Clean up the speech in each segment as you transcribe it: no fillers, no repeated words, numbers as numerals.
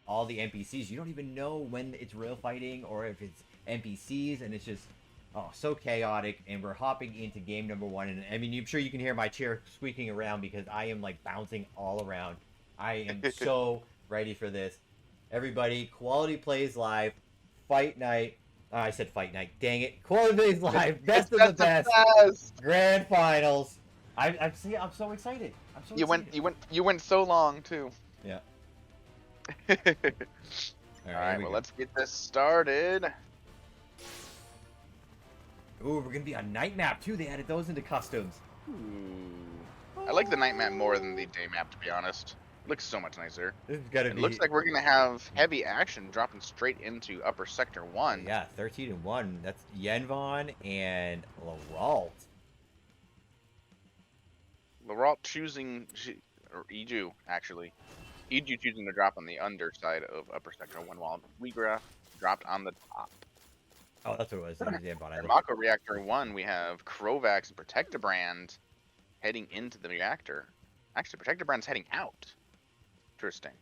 all the NPCs. You don't even know when it's real fighting or if it's NPCs, and it's just so chaotic. And we're hopping into game number one, and I mean, I'm sure you can hear my chair squeaking around because I am like bouncing all around. I am so ready for this. Everybody, Quality Plays Live, Fight Night. I said Fight Night. Dang it. Quality Plays Live, It's best of the best of best, best. grand finals. I'm so excited. I'm so excited. You went so long too. Yeah. All All right, here right, we well, go. let's get this started. Ooh, we're gonna be on night map too. They added those into customs. Ooh. I like the night map more than the day map, to be honest. It looks so much nicer. This is gonna It looks be like we're gonna have heavy action dropping straight into Upper Sector 1. yeah, 13-1. That's Yenvon and Lauralt. Laurent choosing, or Iju actually, Iju choosing to drop on the underside of Upper Sector 1 while Regraph dropped on the top. Oh, that's what it was. It was Yenvon. For Mako Reactor 1, we have Krovax and Protectobrand heading into the reactor. Actually, Protectobrand's heading out. Interesting.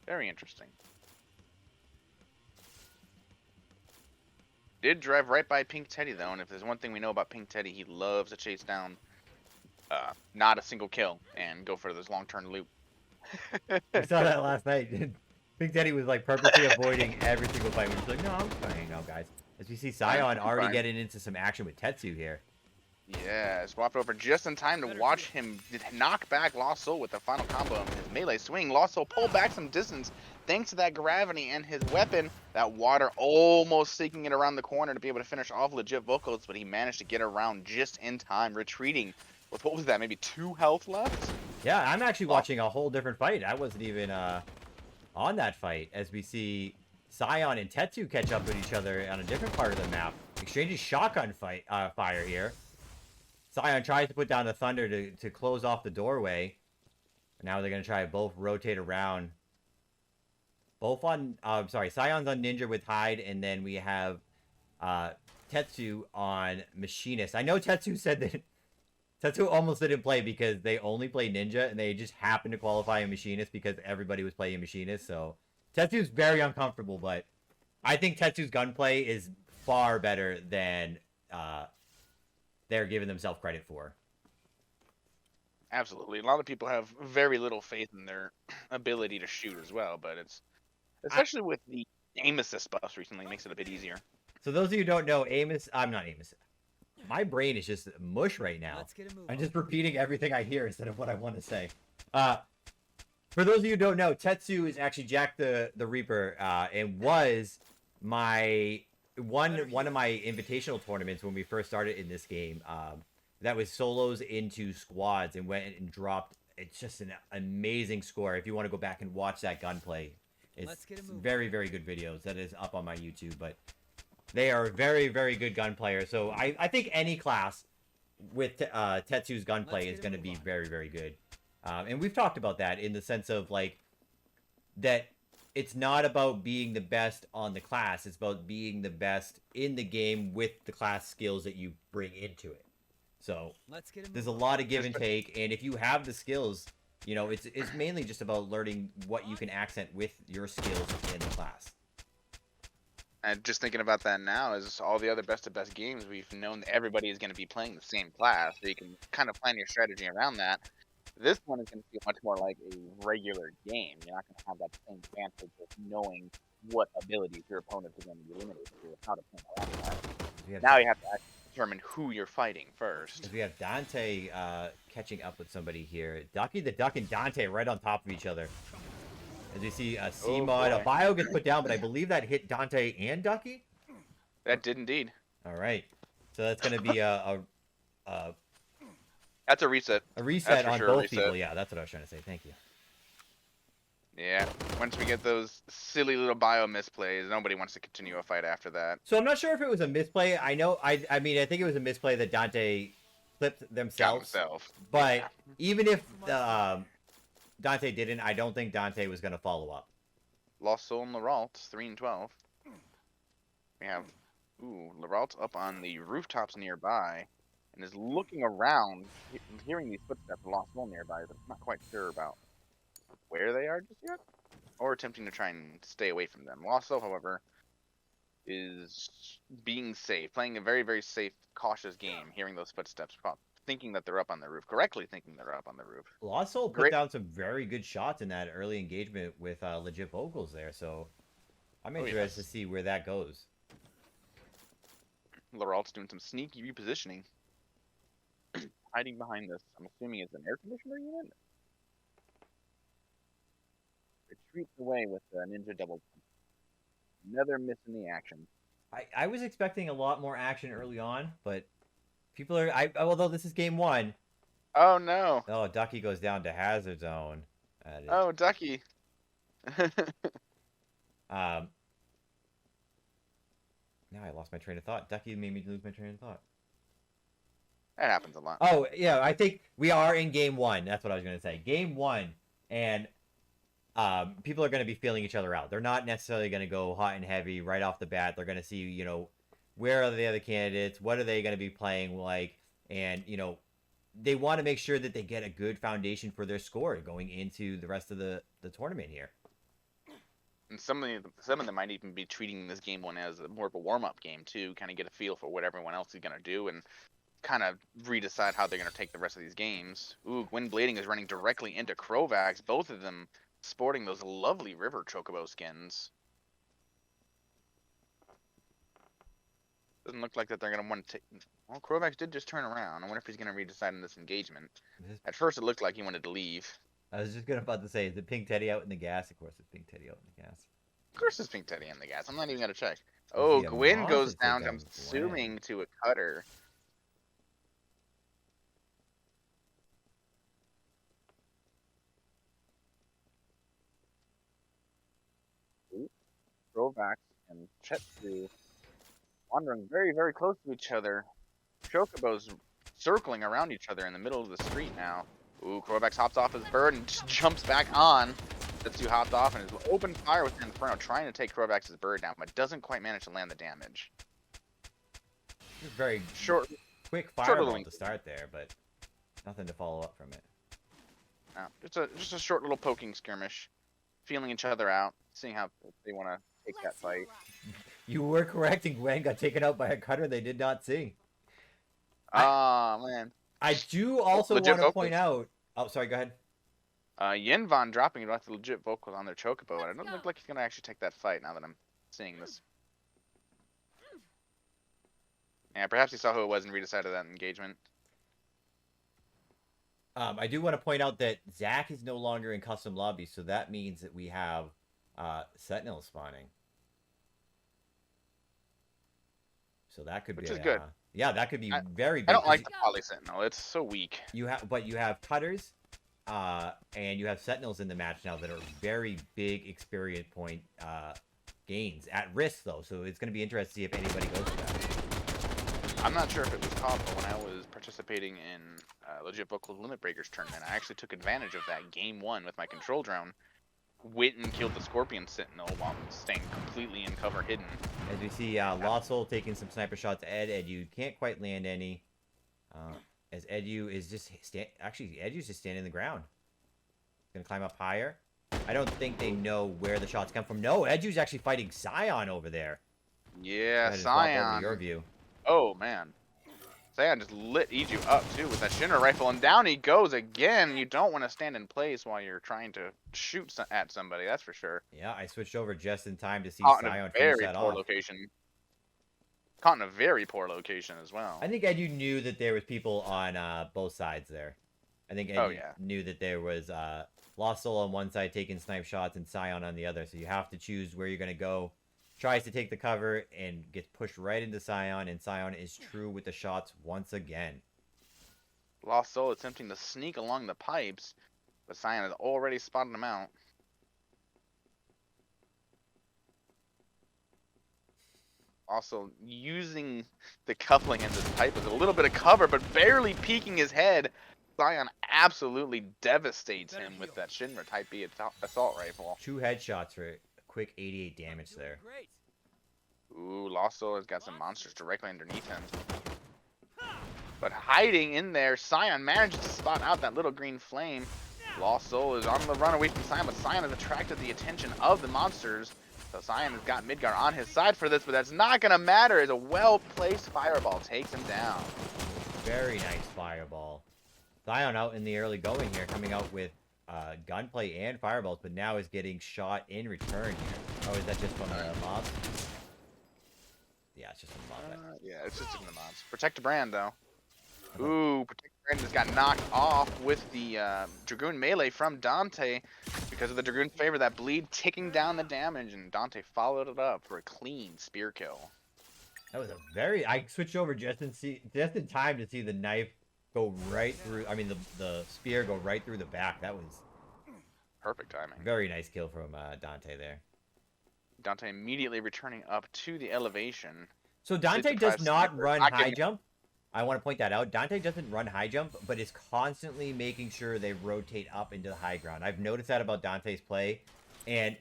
Very interesting. Did drive right by Pink Teddy, though, and if there's one thing we know about Pink Teddy, he loves to chase down not a single kill and go for this long-term loop. We saw that last night. Big Daddy was like purposely avoiding every single fight. We're just like, no, I'm fine now, guys. As we see Scion already getting into some action with Tetsu here. Yeah, swapped over just in time to watch him knock back Lost Soul with the final combo of his melee swing. Lost Soul pulled back some distance thanks to that gravity and his weapon. That water almost sneaking it around the corner to be able to finish off legit vocals, but he managed to get around just in time, retreating with, what was that, maybe 2 health left? Yeah, I'm actually watching a whole different fight. I wasn't even on that fight as we see Scion and Tetsu catch up with each other on a different part of the map. Exchanging shotgun fire here. Scion tries to put down the Thunder to close off the doorway. Now they're going to try to both rotate around. Both on, sorry, Scion's on Ninja with Hyde, and then we have Tetsu on Machinist. I know Tetsu said that Tetsu almost didn't play because they only play Ninja, and they just happened to qualify a Machinist because everybody was playing Machinist, so Tetsu's very uncomfortable, but I think Tetsu's gunplay is far better than they're giving themselves credit for. Absolutely. A lot of people have very little faith in their ability to shoot as well, but it's especially with the aim assist buffs recently makes it a bit easier. So those of you who don't know, I'm not Amos. My brain is just mush right now. I'm just repeating everything I hear instead of what I want to say. For those of you who don't know, Tetsu is actually Jack the Reaper, and was my one of my invitational tournaments when we first started in this game. That was solos into squads and went and dropped. It's just an amazing score. If you want to go back and watch that gunplay, it's very, very good videos. That is up on my YouTube, but they are very, very good gun players. So I think any class with Tetsu's gunplay is going to be very, very good. And we've talked about that in the sense of like that it's not about being the best on the class. It's about being the best in the game with the class skills that you bring into it. So there's a lot of give and take, and if you have the skills, you know, it's mainly just about learning what you can accent with your skills in the class. And just thinking about that now is all the other best of best games we've known that everybody is going to be playing the same class, so you can kind of plan your strategy around that. This one is going to feel much more like a regular game. You're not going to have that same advantage of knowing what abilities your opponent is going to be limited to, how to play around that. Now you have to actually determine who you're fighting first. We have Dante catching up with somebody here. Ducky the Duck and Dante right on top of each other. As we see a C-Mod, a bio gets put down, but I believe that hit Dante and Ducky? That did indeed. Alright. So that's going to be that's a reset. A reset on both people. Yeah, that's what I was trying to say. Thank you. Yeah, once we get those silly little bio misplays, nobody wants to continue a fight after that. So I'm not sure if it was a misplay. I know, I mean, I think it was a misplay that Dante clipped themselves. But even if Dante didn't, I don't think Dante was going to follow up. Lost Soul and Laurent, 3-12. We have, Laurent up on the rooftops nearby and is looking around, hearing these footsteps of Lost Soul nearby, but I'm not quite sure about where they are just yet, or attempting to try and stay away from them. Lasso, however, is being safe, playing a very, very safe, cautious game, hearing those footsteps, thinking that they're up on the roof, correctly thinking they're up on the roof. Lawsoul put Great. down some very good shots in that early engagement with legit vocals there, so I'm interested to see where that goes. Laurel's doing some sneaky repositioning. Hiding behind this, I'm assuming it's an air conditioner unit? Retreats away with the ninja double. Another miss in the action. I was expecting a lot more action early on, but people are... although this is game 1. Oh, no. Oh, Ducky goes down to hazard zone. Oh, Ducky. Now I lost my train of thought. Ducky made me lose my train of thought. That happens a lot. Oh, yeah, I think we are in game 1. That's what I was going to say. Game 1, and people are going to be feeling each other out. They're not necessarily going to go hot and heavy right off the bat. They're going to see, you know, where are the other candidates? What are they going to be playing like? And, you know, they want to make sure that they get a good foundation for their score going into the rest of the tournament here. And some of them might even be treating this game 1 as more of a warm-up game, too, kind of get a feel for what everyone else is going to do and kind of redecide how they're going to take the rest of these games. Ooh, Wind Blading is running directly into Krovax, both of them sporting those lovely River Chocobo skins. Doesn't look like that they're going to want to take... Well, Krovax did just turn around. I wonder if he's going to redecide in this engagement. At first, it looked like he wanted to leave. I was just about to say, is it Pink Teddy out in the gas? Of course it's Pink Teddy out in the gas. Of course it's Pink Teddy in the gas. I'm not even going to check. Oh, Gwyn goes down, I'm assuming, to a cutter. Krovax and Chetsu wandering very, very close to each other. Chocobo's circling around each other in the middle of the street now. Ooh, Krovax hops off his bird and just jumps back on. Chetsu hopped off and is open fire with Inferno, trying to take Krovax's bird down, but doesn't quite manage to land the damage. Very short, quick fireball to start there, but nothing to follow up from it. No, just a short little poking skirmish, feeling each other out, seeing how they want to take that fight. You were correct, and Gwen got taken out by a cutter they did not see. Oh, man. I do also want to point out... Oh, sorry, go ahead. Yinvan dropping it off the legit vocals on their Chocobo, and it doesn't look like he's going to actually take that fight now that I'm seeing this. Yeah, perhaps he saw who it was and redecided that engagement. I do want to point out that Zach is no longer in custom lobby, so that means that we have Sentinel spawning. So that could Which is good. Yeah, that could be very big. I don't like the Poly Sentinel. It's so weak. But you have cutters, and you have Sentinels in the match now that are very big experience point gains at risk though. So it's going to be interesting to see if anybody goes for that. I'm not sure if it was caught, but when I was participating in Legit Vocals Limit Breakers tournament, I actually took advantage of that game 1 with my control drone. Went and killed the Scorpion Sentinel while staying completely in cover hidden. As we see Lost Soul taking some sniper shots at Edu. Can't quite land any. As Edu is just... Actually, Edu's just standing in the ground. Gonna climb up higher. I don't think they know where the shots come from. No, Edu's actually fighting Scion over there. Yeah, Scion. Your view. Oh, man. Scion just lit Edu up, too, with that Shinra rifle, and down he goes again. You don't want to stand in place while you're trying to shoot at somebody, that's for sure. Yeah, I switched over just in time to see Scion finish that off. Caught in a very poor location as well. I think Edu knew that there was people on both sides there. I think Edu knew that there was Lost Soul on one side taking snipe shots and Scion on the other, so you have to choose where you're going to go. Tries to take the cover and gets pushed right into Scion, and Scion is true with the shots once again. Lost Soul attempting to sneak along the pipes, but Scion has already spotted him out. Also, using the coupling in this pipe as a little bit of cover, but barely peeking his head. Scion absolutely devastates him with that Shinra Type B assault rifle. 2 headshots for quick 88 damage there. Ooh, Lost Soul has got some monsters directly underneath him. But hiding in there, Scion manages to spot out that little green flame. Lost Soul is on the run away from Cyan, but Cyan has attracted the attention of the monsters. So Cyan has got Midgar on his side for this, but that's not going to matter as a well-placed fireball takes him down. Very nice fireball. Cyan out in the early going here, coming out with gunplay and fireballs, but now is getting shot in return here. Oh, is that just from the mobs? Yeah, it's just from the mob. Yeah, it's just from the mobs. Protect the brand, though. Ooh, Protect the Brand just got knocked off with the Dragoon melee from Dante because of the Dragoon favor, that bleed ticking down the damage, and Dante followed it up for a clean spear kill. That was a very... I switched over just in time to see the knife go right through... I mean, the spear go right through the back. That was... Perfect timing. Very nice kill from Dante there. Dante immediately returning up to the elevation. So Dante does not run high jump. I want to point that out. Dante doesn't run high jump, but is constantly making sure they rotate up into the high ground. I've noticed that about Dante's play. And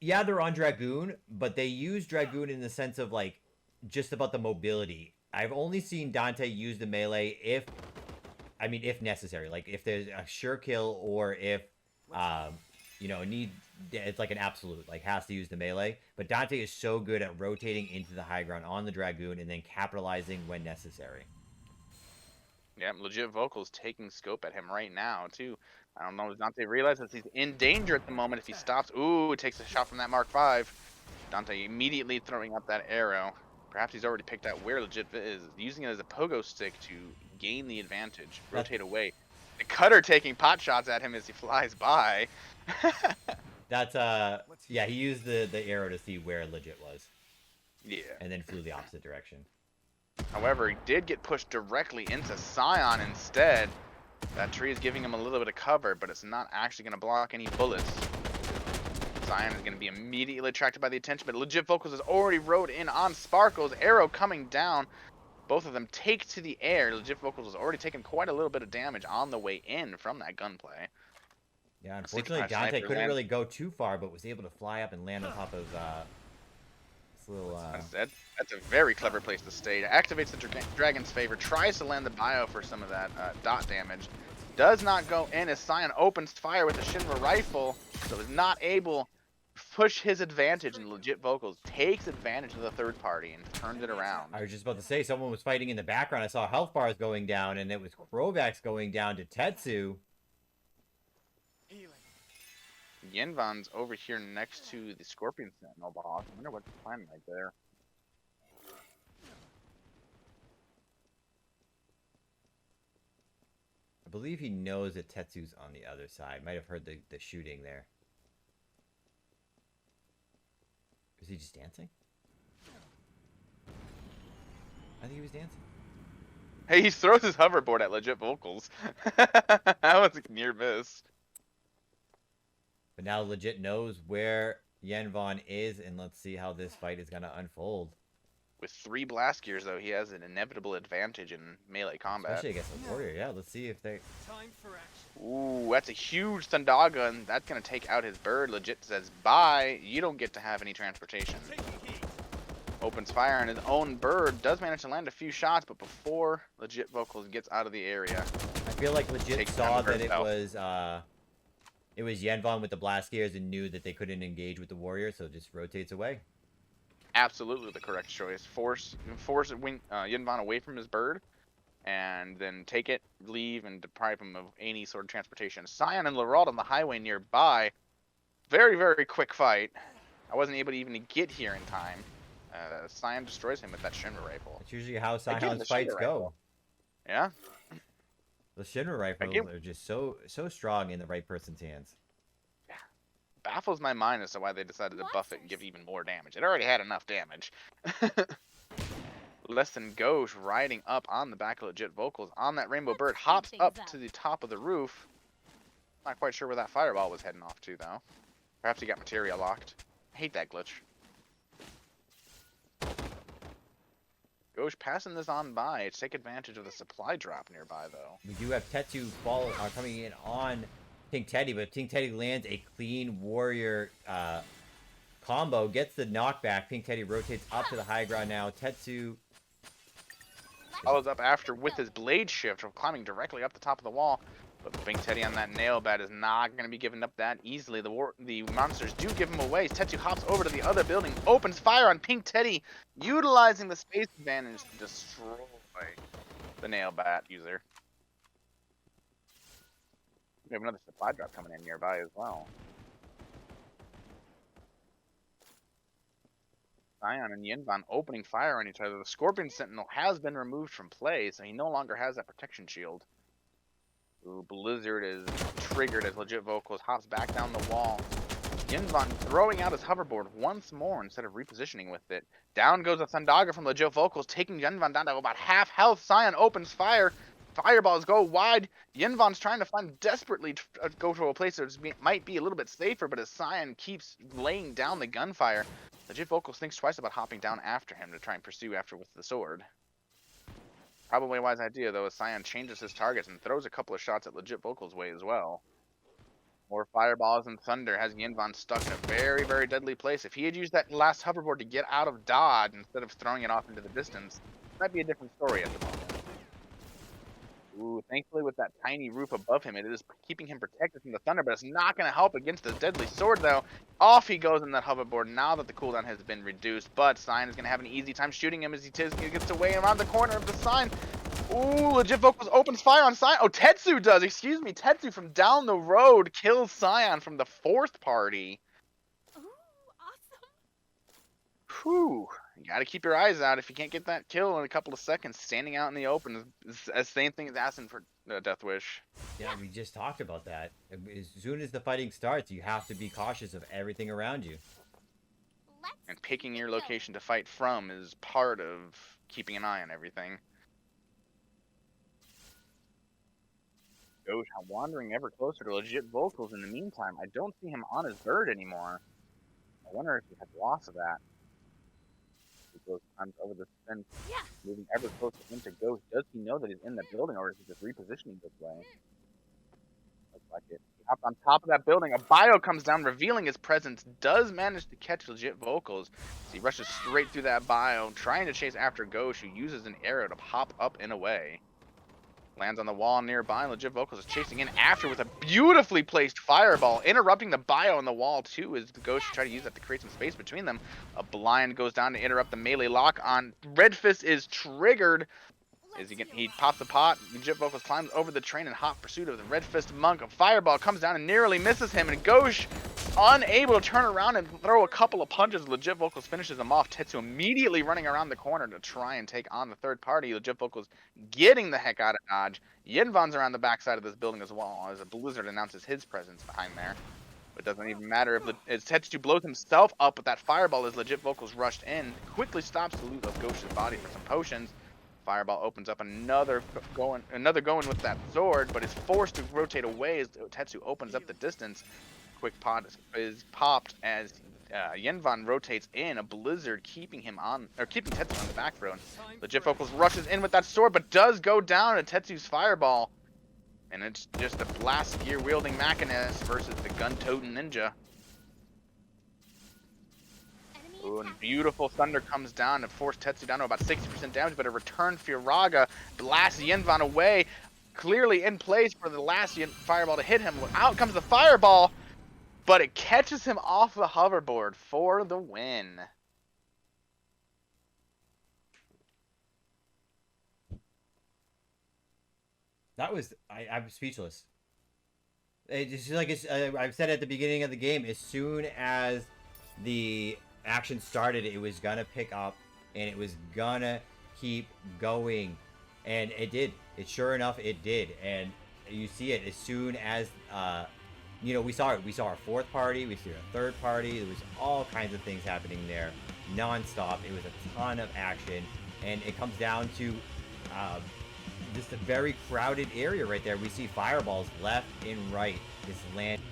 yeah, they're on Dragoon, but they use Dragoon in the sense of like just about the mobility. I've only seen Dante use the melee if necessary. Like if there's a sure kill or if you know, it's like an absolute, like has to use the melee. But Dante is so good at rotating into the high ground on the Dragoon and then capitalizing when necessary. Yeah, legit vocals taking scope at him right now, too. I don't know if Dante realizes he's in danger at the moment if he stops. Ooh, takes a shot from that Mark V. Dante immediately throwing up that arrow. Perhaps he's already picked out where legit is, using it as a pogo stick to gain the advantage, rotate away. The cutter taking pot shots at him as he flies by. That's yeah, he used the arrow to see where legit was. Yeah. And then flew the opposite direction. However, he did get pushed directly into Scion instead. That tree is giving him a little bit of cover, but it's not actually going to block any bullets. Scion is going to be immediately attracted by the attention, but legit vocals has already rode in on Sparkles. Arrow coming down. Both of them take to the air. Legit vocals has already taken quite a little bit of damage on the way in from that gunplay. Yeah, unfortunately, Dante couldn't really go too far, but was able to fly up and land on top of this little... That's a very clever place to stay. Activates the Dragon's favor, tries to land the bio for some of that dot damage. Does not go in as Scion opens fire with a Shinra rifle, so is not able to push his advantage, and legit vocals takes advantage of the third party and turns it around. I was just about to say, someone was fighting in the background. I saw health bars going down, and it was Krovax going down to Tetsu. Yenvan's over here next to the Scorpion Sentinel boss. I wonder what's the plan right there. I believe he knows that Tetsu's on the other side. Might have heard the shooting there. Is he just dancing? I think he was dancing. Hey, he throws his hoverboard at legit vocals. That was a near miss. But now legit knows where Yenvan is, and let's see how this fight is going to unfold. With 3 blast gears, though, he has an inevitable advantage in melee combat. Especially against a warrior, yeah. Let's see if they... Time for action. Ooh, that's a huge Thundaga, and that's going to take out his bird. Legit says, bye, you don't get to have any transportation. Opens fire on his own bird, does manage to land a few shots, but before legit vocals gets out of the area. I feel like legit saw that it was Yenvan with the blast gears and knew that they couldn't engage with the warrior, so just rotates away. Absolutely the correct choice. Force Yenvan away from his bird, and then take it, leave, and deprive him of any sort of transportation. Scion and Laurald on the highway nearby. Very, very quick fight. I wasn't able to even get here in time. Scion destroys him with that Shinra rifle. That's usually how Scion's fights go. Yeah. The Shinra rifles are just so strong in the right person's hands. Yeah. Baffles my mind as to why they decided to buff it and give even more damage. It already had enough damage. Less than Gauche riding up on the back of legit vocals on that rainbow bird, hops up to the top of the roof. Not quite sure where that fireball was heading off to, though. Perhaps he got materia locked. I hate that glitch. Gauche passing this on by to take advantage of the supply drop nearby, though. We do have Tetsu coming in on Pink Teddy, but Pink Teddy lands a clean warrior combo, gets the knockback. Pink Teddy rotates up to the high ground now. Tetsu follows up after with his blade shift, climbing directly up the top of the wall. But Pink Teddy on that nail bat is not going to be given up that easily. The monsters do give him away. Tetsu hops over to the other building, opens fire on Pink Teddy, utilizing the space advantage to destroy the nail bat user. We have another supply drop coming in nearby as well. Sion and Yinvan opening fire on each other. The Scorpion Sentinel has been removed from play, so he no longer has that protection shield. Ooh, Blizzard is triggered as Legit Vocals hops back down the wall. Yinvan throwing out his hoverboard once more instead of repositioning with it. Down goes a Thundaga from Legit Vocals, taking Yinvan down to about half health. Sion opens fire. Fireballs go wide. Yinvan's trying to find desperately to go to a place that might be a little bit safer, but as Sion keeps laying down the gunfire, Legit Vocals thinks twice about hopping down after him to try and pursue after with the sword. Probably a wise idea, though, as Sion changes his targets and throws a couple of shots at Legit Vocals' way as well. More fireballs and thunder has Yinvan stuck in a very, very deadly place. If he had used that last hoverboard to get out of dodge instead of throwing it off into the distance, it might be a different story at the moment. Ooh, thankfully with that tiny roof above him, it is keeping him protected from the thunder, but it's not going to help against the deadly sword, though. Off he goes in that hoverboard now that the cooldown has been reduced, but Sion is going to have an easy time shooting him as he gets away around the corner of the sign. Ooh, Legit Vocals opens fire on Sion. Oh, Tetsu does, excuse me. Tetsu from down the road kills Sion from the fourth party. Ooh, awesome. Whew. You gotta keep your eyes out if you can't get that kill in a couple of seconds. Standing out in the open is the same thing as asking for Death Wish. Yeah, we just talked about that. As soon as the fighting starts, you have to be cautious of everything around you. And picking your location to fight from is part of keeping an eye on everything. Ghost wandering ever closer to Legit Vocals in the meantime. I don't see him on his bird anymore. I wonder if he has loss of that. Ghost climbs over the fence, moving ever closer into Ghost. Does he know that he's in the building, or is he just repositioning this way? Looks like it. He hops on top of that building. A bio comes down, revealing his presence. Does manage to catch Legit Vocals. So he rushes straight through that bio, trying to chase after Ghost, who uses an arrow to pop up and away. Lands on the wall nearby. Legit Vocals is chasing in after with a beautifully placed fireball, interrupting the bio on the wall too as the Ghost try to use that to create some space between them. A blind goes down to interrupt the melee lock on. Red Fist is triggered as he pops the pot. Legit Vocals climbs over the train in hot pursuit of the Red Fist monk. A fireball comes down and nearly misses him, and Ghost unable to turn around and throw a couple of punches. Legit Vocals finishes him off. Tetsu immediately running around the corner to try and take on the third party. Legit Vocals getting the heck out of dodge. Yinvan's around the backside of this building as well as a Blizzard announces his presence behind there. But it doesn't even matter if Tetsu blows himself up with that fireball as Legit Vocals rushed in. Quickly stops the loot of Ghost's body for some potions. Fireball opens up another going with that sword, but is forced to rotate away as Tetsu opens up the distance. Quick pot is popped as Yinvan rotates in. A Blizzard keeping Tetsu on the back row. Legit Vocals rushes in with that sword, but does go down to Tetsu's fireball. And it's just a blast gear wielding Machinist versus the gun-toting ninja. Ooh, and beautiful thunder comes down to force Tetsu down to about 60% damage, but a return Firaga blasts Yinvan away, clearly in place for the last fireball to hit him. Out comes the fireball, but it catches him off the hoverboard for the win. That was I'm speechless. It's just like I've said at the beginning of the game. As soon as the action started, it was gonna pick up and it was gonna keep going, and it did. Sure enough, it did. And you see it as soon as we saw it. We saw our fourth party, we see our third party. There was all kinds of things happening there non-stop. It was a ton of action, and it comes down to just a very crowded area right there. We see fireballs left and right just land